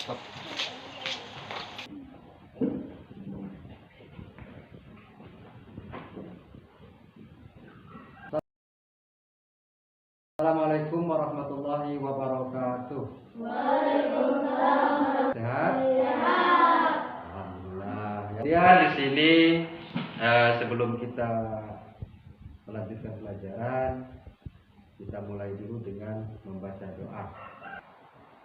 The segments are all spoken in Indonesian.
Assalamualaikum warahmatullahi wabarakatuh. Waalaikumsalam. Sehat? Sehat. Alhamdulillah. Ya, di sini sebelum kita melanjutkan pelajaran, kita mulai dulu dengan membaca doa.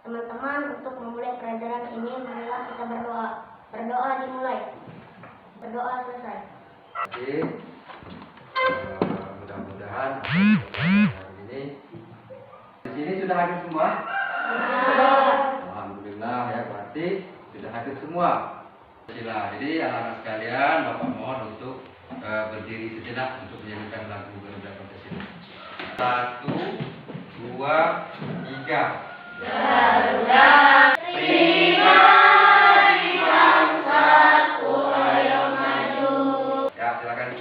Teman-teman, untuk memulai pelajaran ini, marilah kita berdoa. Berdoa dimulai. Berdoa selesai. Jadi, mudah-mudahan hari ini di sini sudah hadir semua. Alhamdulillah ya, berarti sudah hadir semua. Sila. Jadi anak-anak sekalian, Bapak mohon untuk berdiri sejenak untuk menyanyikan lagu Garuda Pancasila. 1, 2, 3. Garuda prima di bangsaku, ayo maju. Ya, silakan.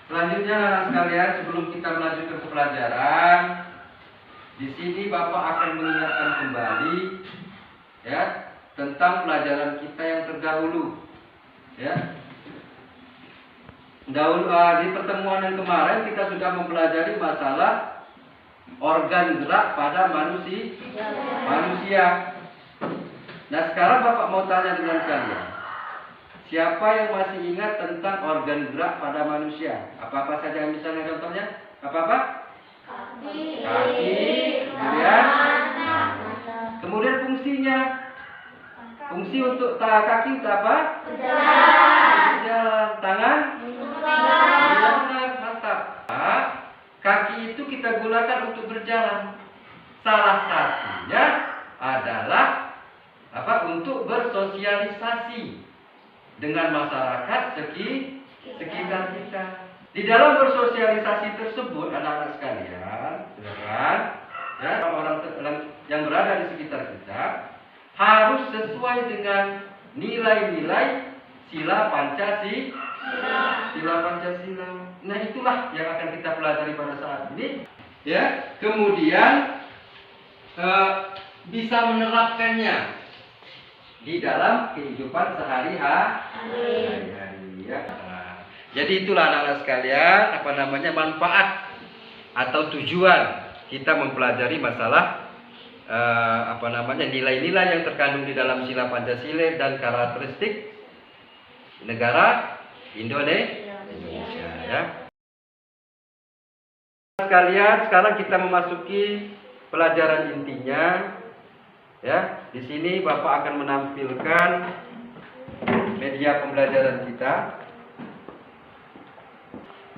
Selanjutnya anak sekalian, sebelum kita melanjutkan ke pelajaran, di sini Bapak akan mengingatkan kembali ya tentang pelajaran kita yang terdahulu. Ya. Di pertemuan yang kemarin kita sudah mempelajari masalah organ gerak pada manusia. Nah, sekarang Bapak mau tanya dengan kalian. Siapa yang masih ingat tentang organ gerak pada manusia? Apa-apa saja misalnya contohnya? Apa-apa? Kaki. Kemudian? Kemudian fungsinya? Fungsi untuk kaki itu apa? Berjalan. Tangan? Benar, mantap. Kaki itu kita gunakan untuk berjalan. Salah satunya adalah apa? Untuk bersosialisasi dengan masyarakat sekitar kita. Di dalam bersosialisasi tersebut, anak-anak sekalian, silakan, ya, orang yang berada di sekitar kita harus sesuai dengan nilai-nilai sila Pancasila. Nah, itulah yang akan kita pelajari pada saat ini. Ya, kemudian bisa menerapkannya di dalam kehidupan sehari-hari. Ya. Nah, jadi itulah anak-anak sekalian, manfaat atau tujuan kita mempelajari masalah nilai-nilai yang terkandung di dalam sila Pancasila dan karakteristik negara Indonesia. Ya. Sekalian, sekarang kita memasuki pelajaran intinya. Ya, di sini Bapak akan menampilkan media pembelajaran kita.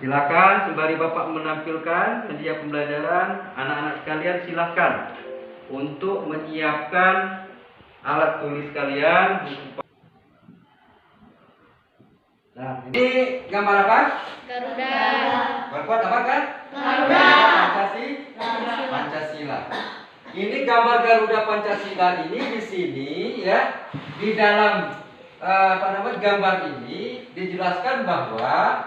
Silakan, sembari Bapak menampilkan media pembelajaran, anak-anak sekalian silakan untuk menyiapkan alat tulis kalian. Nah, ini gambar apa? Garuda. Berbuat apa kan? Garuda. Pancasila. Ini gambar Garuda Pancasila ini di sini ya, di dalam gambar ini dijelaskan bahwa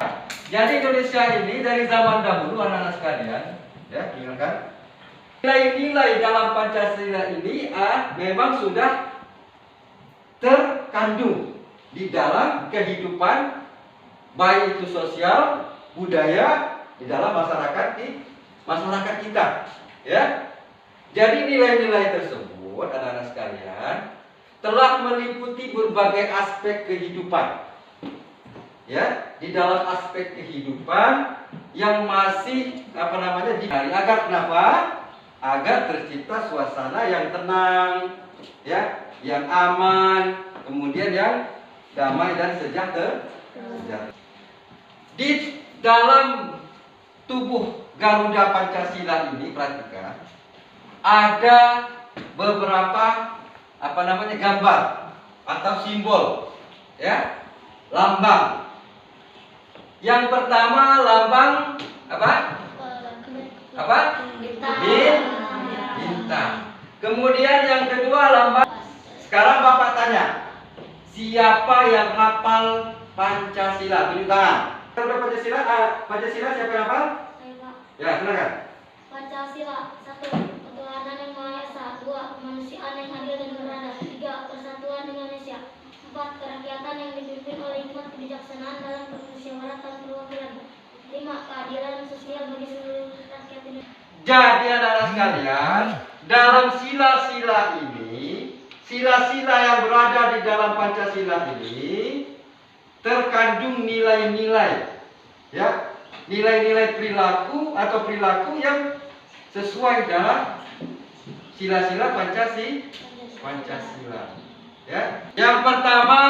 jadi Indonesia ini dari zaman dahulu anak-anak sekalian, ya, ingatkan nilai-nilai dalam Pancasila ini memang sudah terkandung di dalam kehidupan baik itu sosial, budaya di dalam masyarakat kita, ya. Jadi nilai-nilai tersebut anak-anak sekalian telah meliputi berbagai aspek kehidupan. Ya, di dalam aspek kehidupan yang masih dicari agar kenapa? Agar tercipta suasana yang tenang, ya, yang aman, kemudian yang damai dan sejahtera. Di dalam tubuh Garuda Pancasila ini, perhatikan, ada beberapa gambar atau simbol, ya, lambang. Yang pertama lambang apa? Bintang. Kemudian yang kedua lambang. Sekarang Bapak tanya, siapa yang hafal Pancasila? Tunjuk tangan. Pancasila siapa yang hafal? Ya, silakan. Pancasila 1. ketuhanan yang Maha Esa. 2. Kemanusiaan yang adil dan beradab. 3. Persatuan Indonesia. 4. Kerakyatan yang dipimpin oleh hikmat kebijaksanaan dalam permusyawaratan perwakilan. 5. Keadilan sosial bagi seluruh rakyat Indonesia. Jadi anak-anak sekalian, dalam sila-sila ini, sila-sila yang berada di dalam Pancasila ini terkandung nilai-nilai, ya, nilai-nilai perilaku atau perilaku yang sesuai dalam sila-sila Pancasila. Ya. Yang pertama,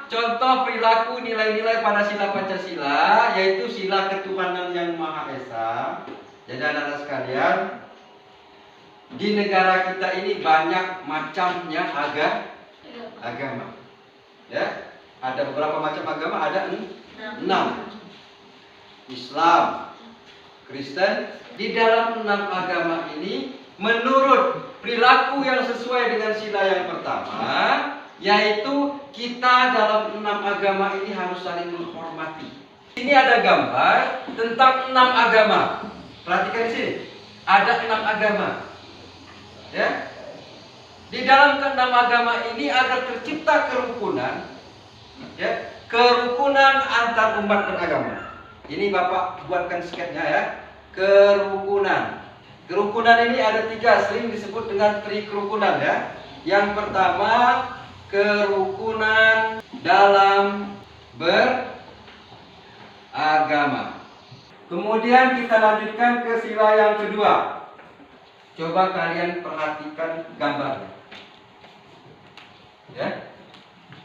contoh perilaku nilai-nilai pada sila Pancasila yaitu sila ketuhanan yang Maha Esa. Jadi anak-anak sekalian, di negara kita ini banyak macamnya agama. Ya, ada beberapa macam agama, ada 6. Islam, Kristen. Di dalam 6 agama ini, menurut perilaku yang sesuai dengan sila yang pertama, yaitu kita dalam 6 agama ini harus saling menghormati. Ini ada gambar tentang 6 agama. Perhatikan di sini, ada 6 agama. Ya, di dalam ke-6 agama ini agar tercipta kerukunan, ya, kerukunan antar umat beragama. Ini Bapak buatkan sketnya ya. Kerukunan. Kerukunan ini ada 3, sering disebut dengan trikerukunan ya. Yang pertama, kerukunan dalam beragama. Kemudian kita lanjutkan ke sila yang kedua. Coba kalian perhatikan gambarnya. Ya.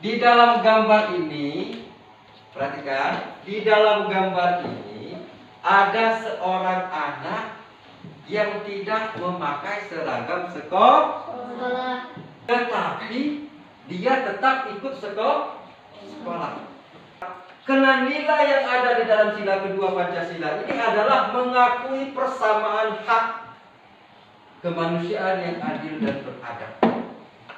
Di dalam gambar ini, perhatikan, di dalam gambar ini ada seorang anak yang tidak memakai seragam sekolah, tetapi dia tetap ikut sekolah. Karena nilai yang ada di dalam sila kedua Pancasila ini adalah mengakui persamaan hak kemanusiaan yang adil dan beradab.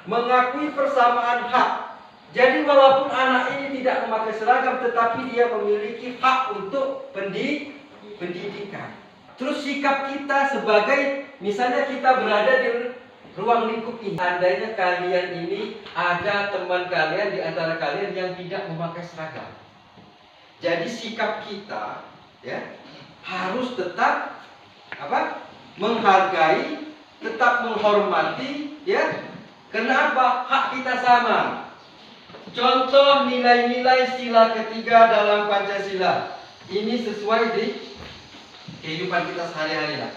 Mengakui persamaan hak. Jadi walaupun anak ini tidak memakai seragam, tetapi dia memiliki hak untuk pendidikan. Terus sikap kita sebagai, misalnya kita berada di ruang lingkup ini, andainya kalian ini ada teman kalian di antara kalian yang tidak memakai seragam. Jadi sikap kita, ya, harus tetap menghargai, tetap menghormati, ya. Kenapa? Hak kita sama. Contoh nilai-nilai sila ketiga dalam Pancasila. Ini sesuai di kehidupan kita sehari-hari lah.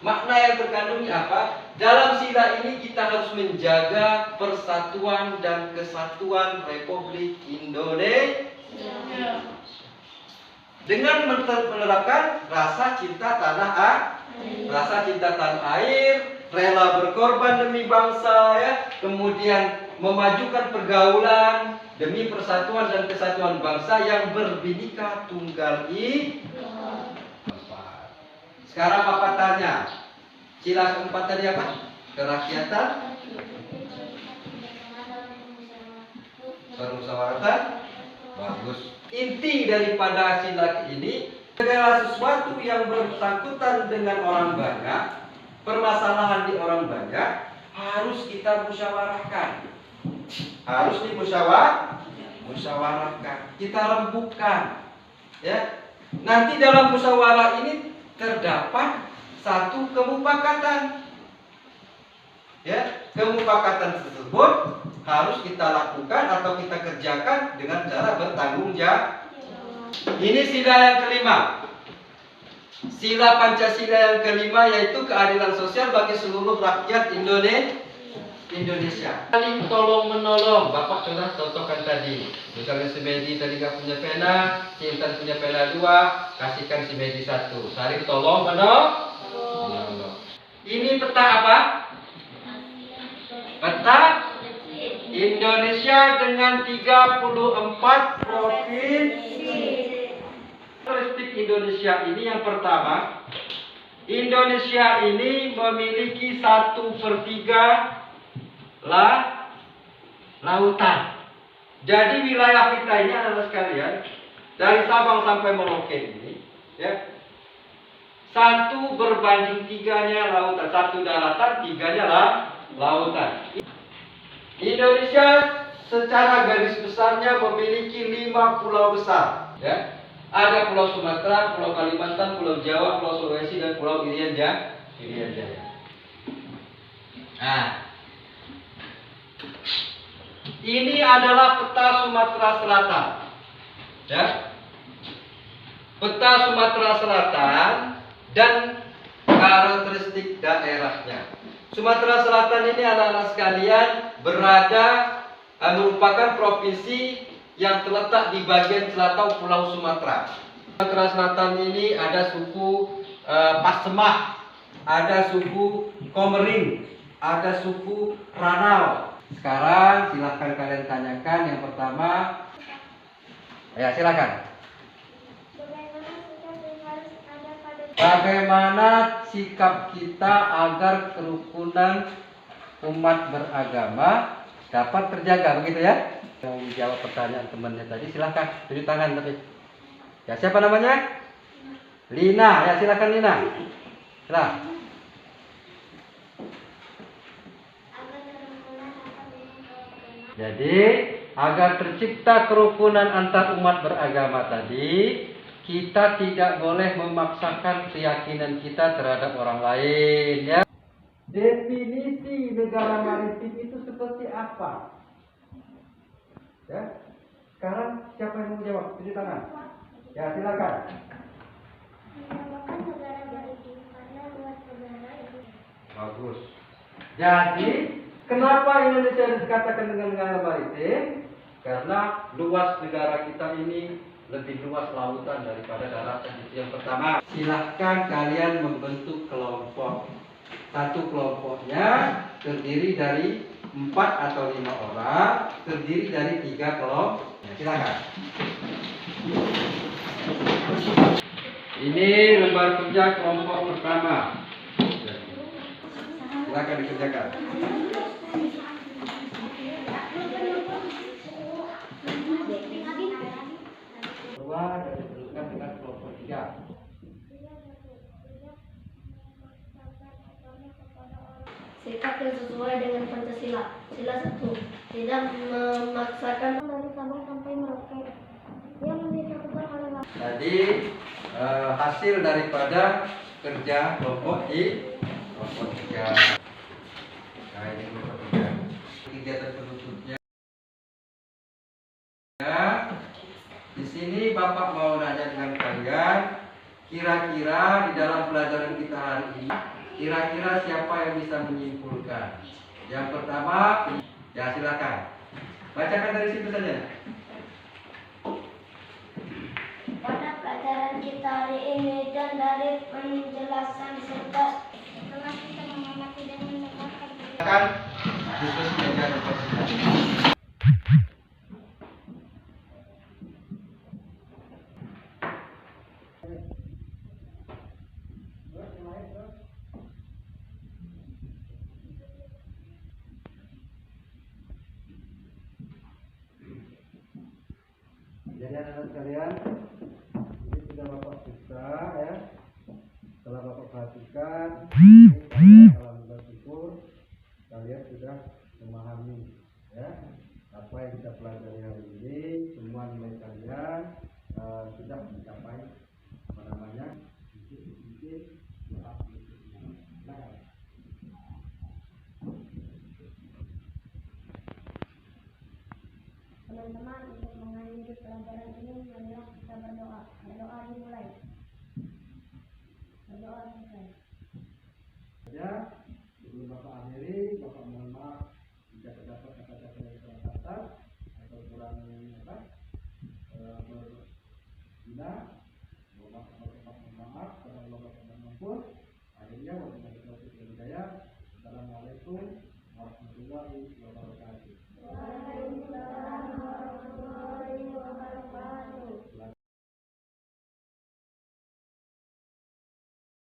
Makna yang terkandung apa? Dalam sila ini kita harus menjaga persatuan dan kesatuan Republik Indonesia. Dengan menerapkan rasa cinta tanah air, rela berkorban demi bangsa, ya, kemudian memajukan pergaulan demi persatuan dan kesatuan bangsa yang berbhinneka tunggal ika. Sekarang Bapak tanya, sila keempat tadi apa? Kerakyatan, permusyawaratan. Bagus. Inti daripada sila ini, segala sesuatu yang bersangkutan dengan orang banyak, permasalahan di orang banyak, harus kita musyawarahkan. Harus musyawarahkan. Kita rembukan. Ya. Nanti dalam musyawarah ini terdapat satu kemufakatan. Ya, kemufakatan tersebut harus kita lakukan atau kita kerjakan dengan cara bertanggung jawab. Ini sila yang kelima. Sila Pancasila yang kelima yaitu keadilan sosial bagi seluruh rakyat Indonesia. Saling tolong menolong. Bapak sudah contohkan tadi. Misalnya si Medi tadi gak punya pena, si Intan punya pena 2, kasihkan si Medi 1. Saling tolong menolong. Ini peta apa? Peta Indonesia dengan 34 provinsi. Karakteristik Indonesia ini yang pertama, Indonesia ini memiliki 1/3 lautan. Jadi wilayah kita ini adalah sekalian dari Sabang sampai Merauke ini, ya, 1 berbanding 3-nya lautan. 1 daratan, 3-nya lah lautan. Indonesia secara garis besarnya memiliki 5 pulau besar, ya. Ada Pulau Sumatera, Pulau Kalimantan, Pulau Jawa, Pulau Sulawesi, dan Pulau Irian Jaya. Nah, ini adalah peta Sumatera Selatan, ya. Peta Sumatera Selatan dan karakteristik daerahnya. Sumatera Selatan ini anak-anak sekalian merupakan provinsi yang terletak di bagian selatan Pulau Sumatera. Sumatera Selatan ini ada suku Pasemah, ada suku Komering, ada suku Ranau. Sekarang silahkan kalian tanyakan yang pertama. Ya, silakan. Bagaimana sikap kita agar kerukunan umat beragama dapat terjaga, begitu ya? Yang menjawab pertanyaan temannya tadi, silahkan tunjuk tangan tapi. Ya, siapa namanya? Lina. Ya, silakan Lina. Silakan. Jadi, agar tercipta kerukunan antar umat beragama tadi, kita tidak boleh memaksakan keyakinan kita terhadap orang lain, ya. Definisi negara maritim itu seperti apa? Ya. Sekarang siapa yang mau menjawab? Tunjuk tangan. Ya, silakan. Bagus. Jadi, kenapa Indonesia dikatakan dengan negara maritim? Karena luas negara kita ini lebih luas lautan daripada daratan. Itu yang pertama. Silahkan kalian membentuk kelompok. Satu kelompoknya terdiri dari 4 atau 5 orang, terdiri dari 3 kelompok. Ya, silakan. Ini lembar kerja kelompok pertama. Silakan dikerjakan. Keluar dan diteruskan dengan kelompok 3. Sikap yang sesuai dengan Pancasila. Sila 1. Tidak memaksakan dari Sabang sampai Merauke. Yang dilakukan oleh Tadi hasil daripada kerja kelompok di kelompok 3. Nah, ini kelompok 3. Kegiatan penutupnya. Di sini Bapak mau nanya dengan kalian, kira-kira di dalam pelajaran kita hari ini, kira-kira siapa yang bisa menyimpulkan? Yang pertama, ya silakan. Bacakan dari situ saja. pada pelajaran kita hari ini dan dari penjelasan serta setelah kita mengamati dan mendengarkan Silakan. Khusus meja nomor 9. Jadi anak-anak sekalian, ini sudah Bapak periksa, ya. Setelah Bapak perhatikan, ini saya dalam bersyukur kalian sudah memahami, ya, apa yang kita pelajari hari ini. Semua nilai kalian sudah mencapai apa namanya sedikit. teman-teman untuk mengakhiri pelajaran ini. Marilah kita berdoa. Berdoa dimulai. Berdoa selesai. Ya, sebelum Bapak akhiri, Bapak mohon maaf jika terdapat kata-kata yang kurang kasar atau kurang berguna. Mohon maaf karena Allah Subhanahu mampun. Akhirnya wabillahi taufiq wal hidayah. Assalamualaikum warahmatullahi wabarakatuh.